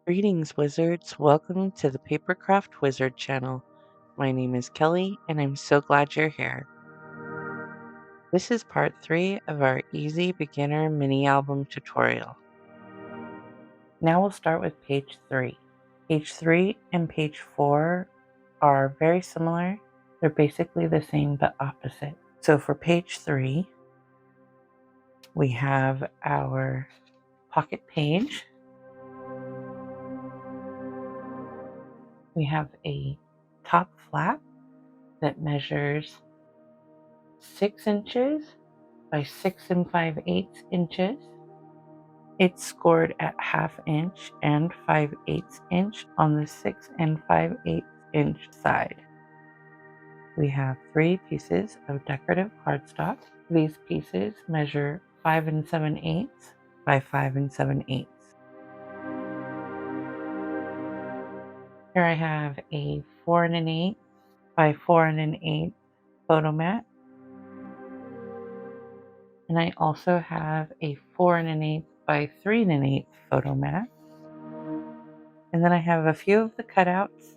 Greetings, wizards. Welcome to the Papercraft Wizard channel. My name is Kelly, and I'm so glad you're here. This is part 3 of our Easy Beginner Mini Album tutorial. Now we'll start with page 3. Page 3 and page 4 are very similar. They're basically the same but opposite. So for page 3, we have our pocket page. We have a top flap that measures 6 inches by 6 5/8 inches. It's scored at 1/2 inch and 5/8 inch on the 6 5/8 inch side. We have 3 pieces of decorative cardstock. These pieces measure 5 7/8 by 5 7/8. Here I have a 4 1/8 by 4 1/8 photo mat. And I also have a 4 1/8 by 3 1/8 photo mat. And then I have a few of the cutouts,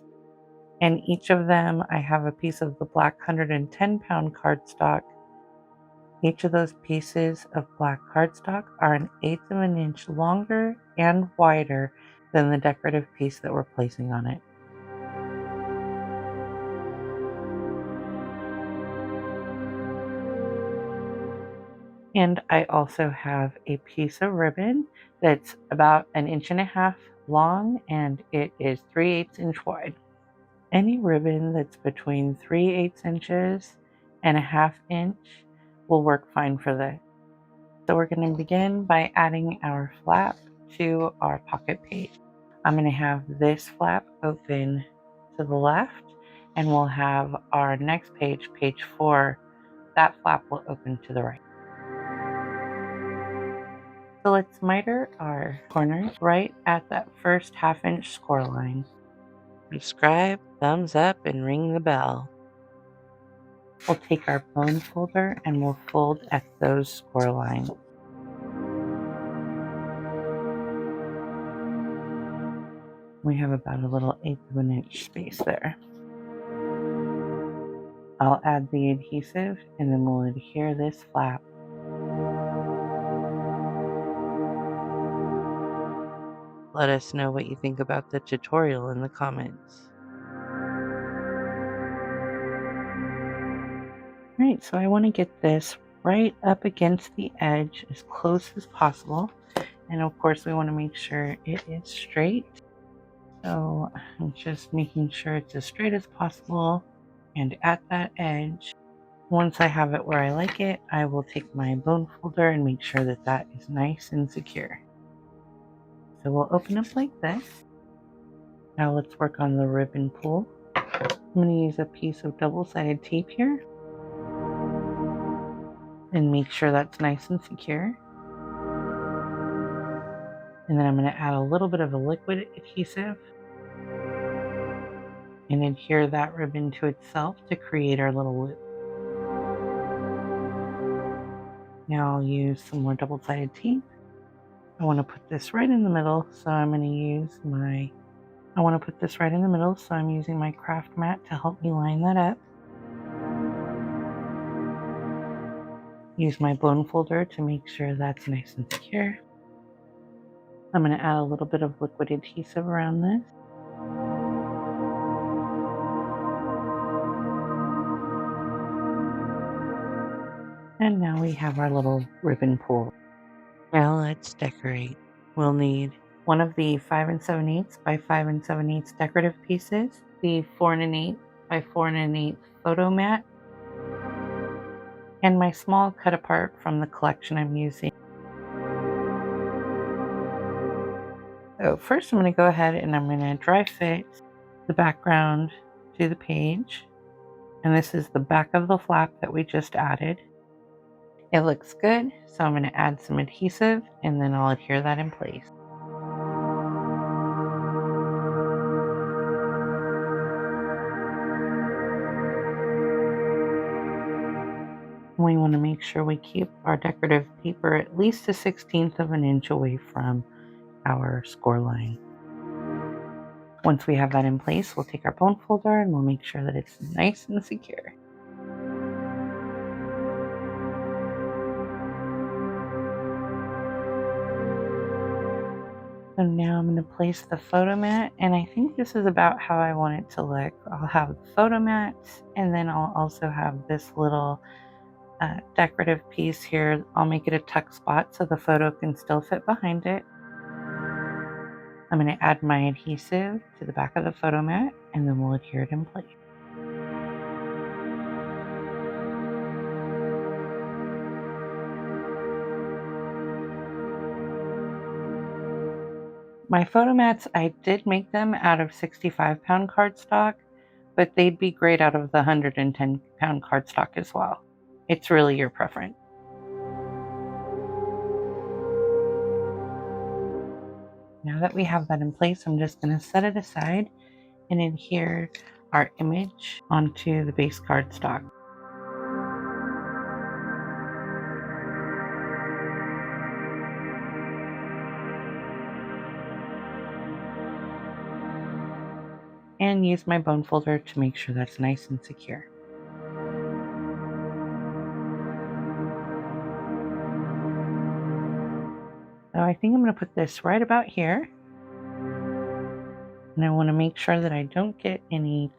and each of them I have a piece of the black 110-pound cardstock. Each of those pieces of black cardstock are 1/8 of an inch longer and wider than the decorative piece that we're placing on it. And I also have a piece of ribbon that's about 1.5 inches long, and it is 3/8 inch wide. Any ribbon that's between 3/8 inches and 1/2 inch will work fine for this. So we're going to begin by adding our flap to our pocket page. I'm going to have this flap open to the left, and we'll have our next page, page 4, that flap will open to the right. So let's miter our corners right at that first 1/2 inch score line. Subscribe, thumbs up, and ring the bell. We'll take our bone folder and we'll fold at those score lines. We have about a little 1/8 of an inch space there. I'll add the adhesive and then we'll adhere this flap. Let us know what you think about the tutorial in the comments. Alright, so I want to get this right up against the edge as close as possible. And of course we want to make sure it is straight. So I'm just making sure it's as straight as possible and at that edge. Once I have it where I like it, I will take my bone folder and make sure that that is nice and secure. So we'll open up like this. Now let's work on the ribbon pull. I'm going to use a piece of double-sided tape here and make sure that's nice and secure. And then I'm going to add a little bit of a liquid adhesive and adhere that ribbon to itself to create our little loop. Now I'll use some more double-sided tape. I want to put this right in the middle, so I'm using my craft mat to help me line that up. Use my bone folder to make sure that's nice and secure. I'm going to add a little bit of liquid adhesive around this. And now we have our little ribbon pull. Now let's decorate. We'll need one of the 5 7/8 by 5 7/8 decorative pieces, the 4 1/8 by 4 1/8 photo mat, and my small cut apart from the collection I'm using. So first I'm going to go ahead and I'm going to dry fit the background to the page. And this is the back of the flap that we just added. It looks good, so I'm going to add some adhesive and then I'll adhere that in place. We want to make sure we keep our decorative paper at least 1/16 of an inch away from our score line. Once we have that in place, we'll take our bone folder and we'll make sure that it's nice and secure. So now I'm going to place the photo mat, and I think this is about how I want it to look. I'll have the photo mats, and then I'll also have this little decorative piece here. I'll make it a tuck spot so the photo can still fit behind it. I'm going to add my adhesive to the back of the photo mat, and then we'll adhere it in place. My photo mats, I did make them out of 65-pound cardstock, but they'd be great out of the 110-pound cardstock as well. It's really your preference. Now that we have that in place, I'm just going to set it aside and adhere our image onto the base cardstock. And use my bone folder to make sure that's nice and secure. So I think I'm going to put this right about here. And I want to make sure that I don't get any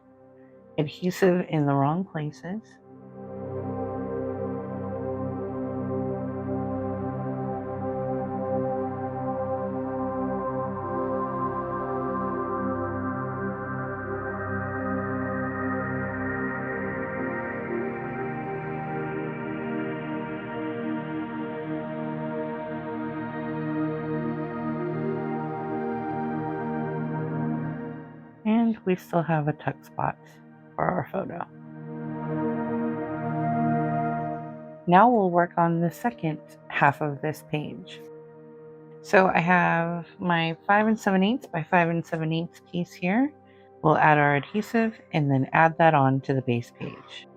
adhesive in the wrong places. And we still have a tuck spot for our photo. Now we'll work on the second half of this page. So I have my 5 7/8 by 5 7/8 piece here. We'll add our adhesive and then add that on to the base page.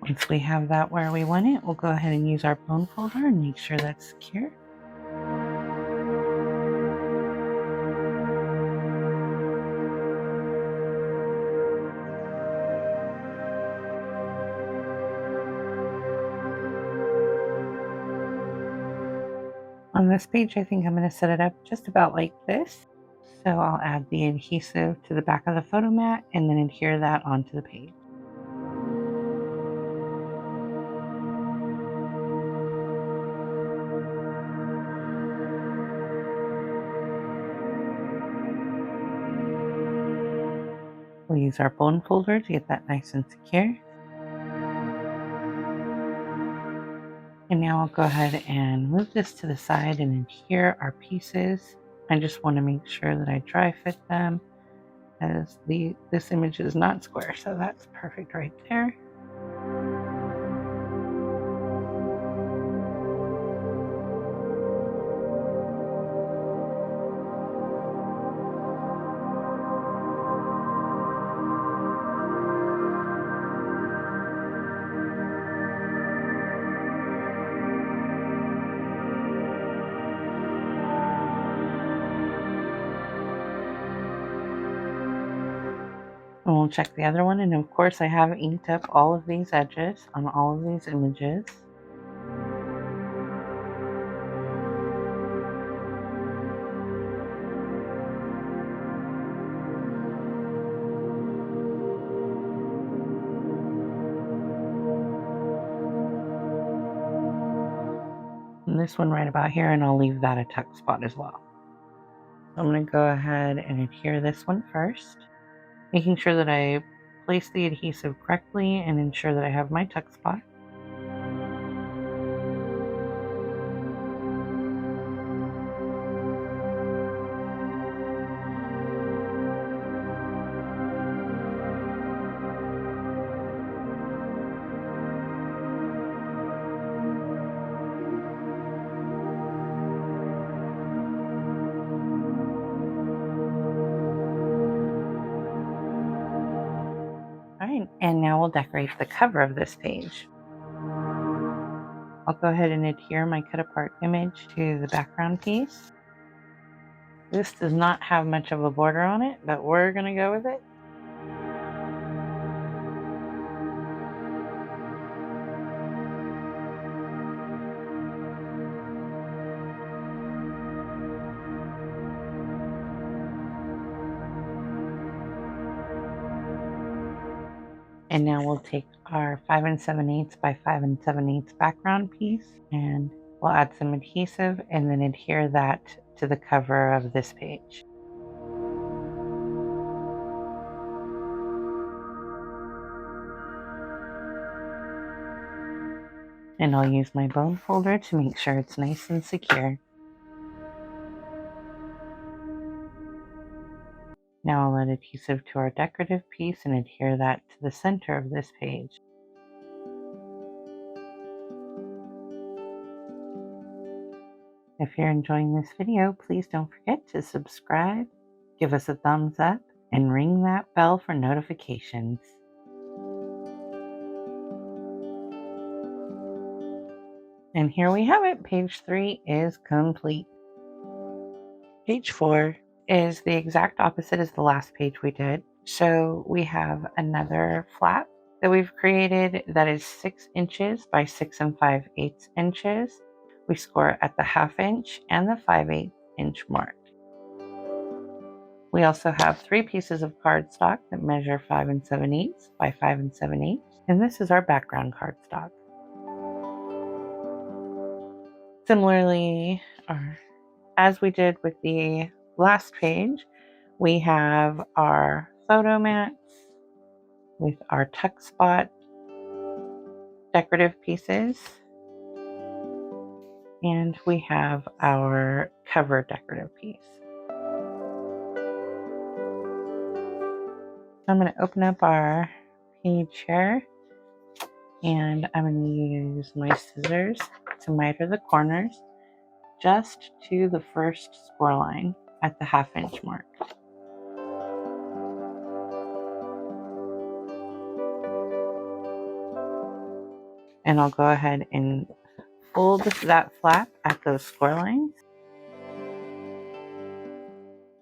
Once we have that where we want it, we'll go ahead and use our bone folder and make sure that's secure. On this page, I think I'm going to set it up just about like this. So I'll add the adhesive to the back of the photo mat and then adhere that onto the page. We'll use our bone folder to get that nice and secure. And now I'll go ahead and move this to the side and adhere our pieces. I just want to make sure that I dry fit them, as this image is not square, so that's perfect right there. And we'll check the other one, and of course I have inked up all of these edges on all of these images. And this one right about here, and I'll leave that a tuck spot as well. So I'm going to go ahead and adhere this one first, making sure that I place the adhesive correctly and ensure that I have my tuck spot. All And now we'll decorate the cover of this page. I'll go ahead and adhere my cut apart image to the background piece. This does not have much of a border on it, but we're going to go with it. And now we'll take our 5 7/8 by 5 7/8 background piece and we'll add some adhesive and then adhere that to the cover of this page. And I'll use my bone folder to make sure it's nice and secure. Now I'll add adhesive to our decorative piece and adhere that to the center of this page. If you're enjoying this video, please don't forget to subscribe, give us a thumbs up, and ring that bell for notifications. And here we have it. Page 3 is complete. Page 4 is the exact opposite as the last page we did. So we have another flap that we've created that is 6 inches by 6 5/8 inches. We score at the 1/2 inch and the 5/8 inch mark. We also have 3 pieces of cardstock that measure 5 7/8 by 5 7/8, and this is our background cardstock. Similarly, as we did with the last page, we have our photo mats with our tuck spot decorative pieces, and we have our cover decorative piece. I'm going to open up our page here, and I'm going to use my scissors to miter the corners just to the first score line at the 1/2 inch mark. And I'll go ahead and fold that flap at those score lines.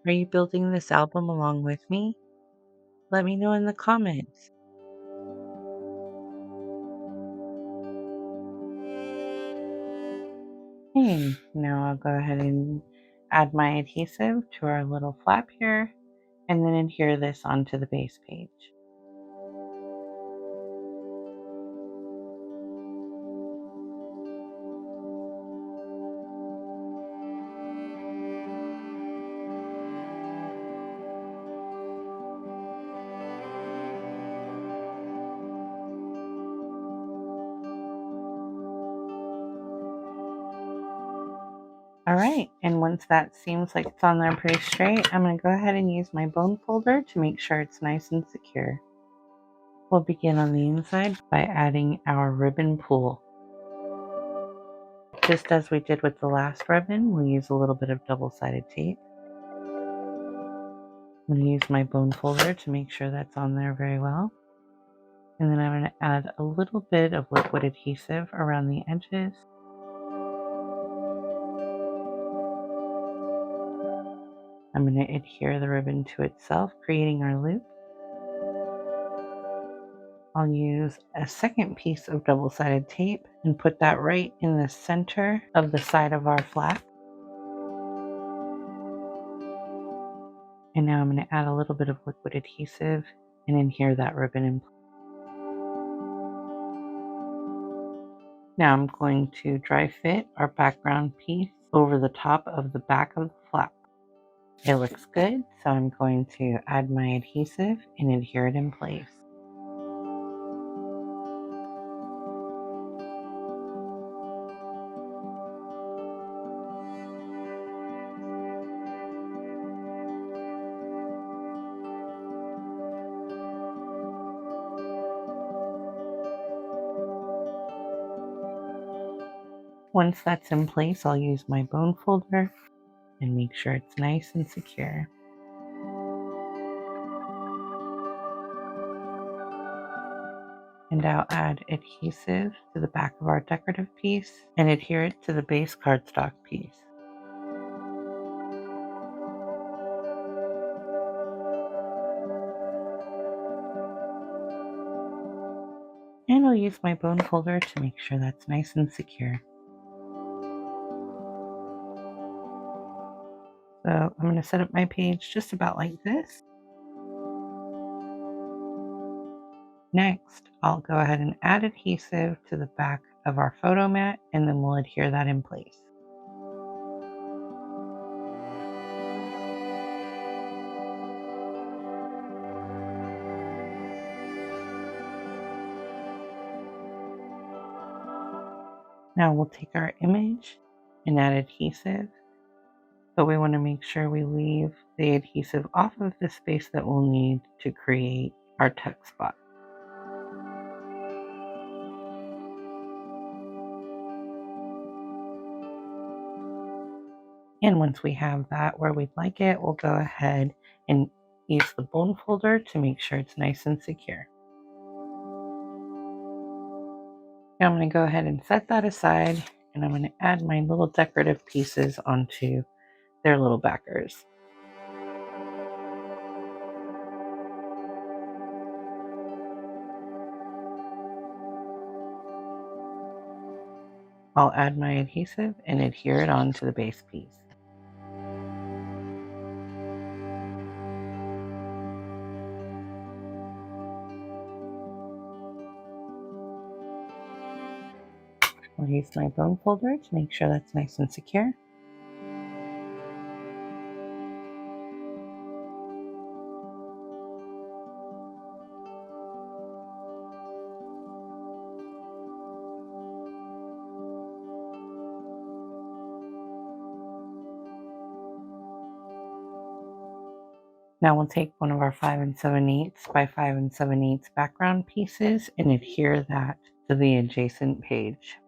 Are you building this album along with me? Let me know in the comments. Okay, now I'll go ahead and add my adhesive to our little flap here and then adhere this onto the base page. All right, and once that seems like it's on there pretty straight, I'm going to go ahead and use my bone folder to make sure it's nice and secure. We'll begin on the inside by adding our ribbon pool. Just as we did with the last ribbon, we'll use a little bit of double-sided tape. I'm going to use my bone folder to make sure that's on there very well. And then I'm going to add a little bit of liquid adhesive around the edges. I'm going to adhere the ribbon to itself, creating our loop. I'll use a second piece of double-sided tape and put that right in the center of the side of our flap. And now I'm going to add a little bit of liquid adhesive and adhere that ribbon in place. Now I'm going to dry fit our background piece over the top of the back of the flap. It looks good, so I'm going to add my adhesive and adhere it in place. Once that's in place, I'll use my bone folder and make sure it's nice and secure. And I'll add adhesive to the back of our decorative piece and adhere it to the base cardstock piece. And I'll use my bone folder to make sure that's nice and secure. So I'm going to set up my page just about like this. Next, I'll go ahead and add adhesive to the back of our photo mat, and then we'll adhere that in place. Now we'll take our image and add adhesive, but we want to make sure we leave the adhesive off of the space that we'll need to create our tuck spot. And once we have that where we'd like it, we'll go ahead and use the bone folder to make sure it's nice and secure. Now I'm going to go ahead and set that aside, and I'm going to add my little decorative pieces onto their little backers. I'll add my adhesive and adhere it onto the base piece. I'll use my bone folder to make sure that's nice and secure. Now we'll take one of our 5 7/8 by 5 7/8 background pieces and adhere that to the adjacent page.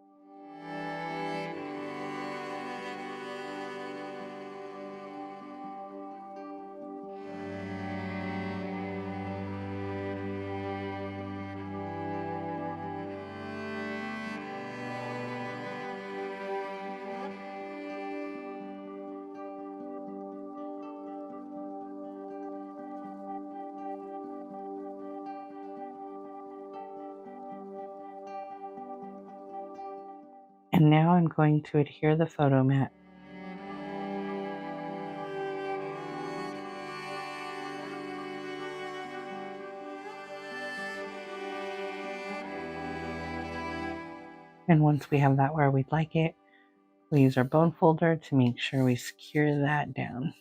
And now I'm going to adhere the photo mat. And once we have that where we'd like it, we use our bone folder to make sure we secure that down.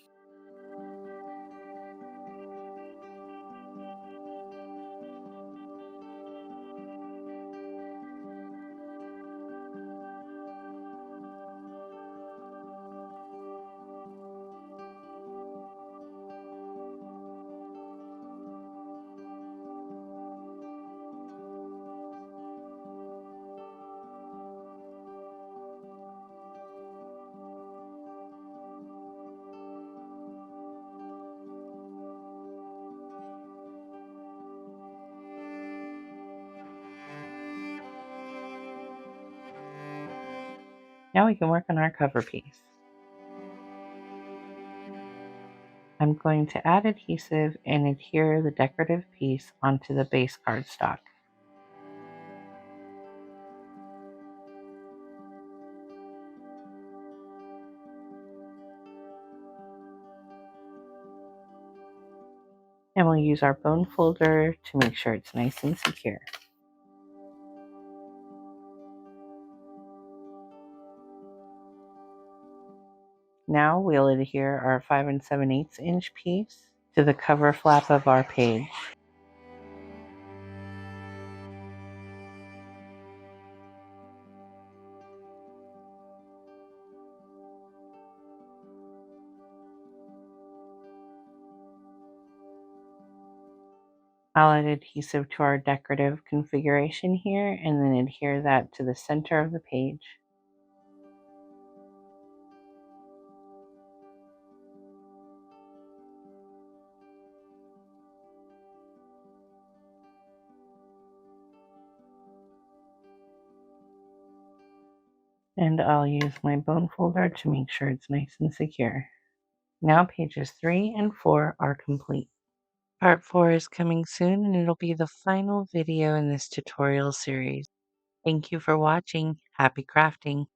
Now we can work on our cover piece. I'm going to add adhesive and adhere the decorative piece onto the base cardstock. And we'll use our bone folder to make sure it's nice and secure. Now we'll adhere our 5 7/8 inch piece to the cover flap of our page. I'll add adhesive to our decorative configuration here and then adhere that to the center of the page. And I'll use my bone folder to make sure it's nice and secure. Now pages 3 and 4 are complete. Part 4 is coming soon and it'll be the final video in this tutorial series. Thank you for watching. Happy crafting!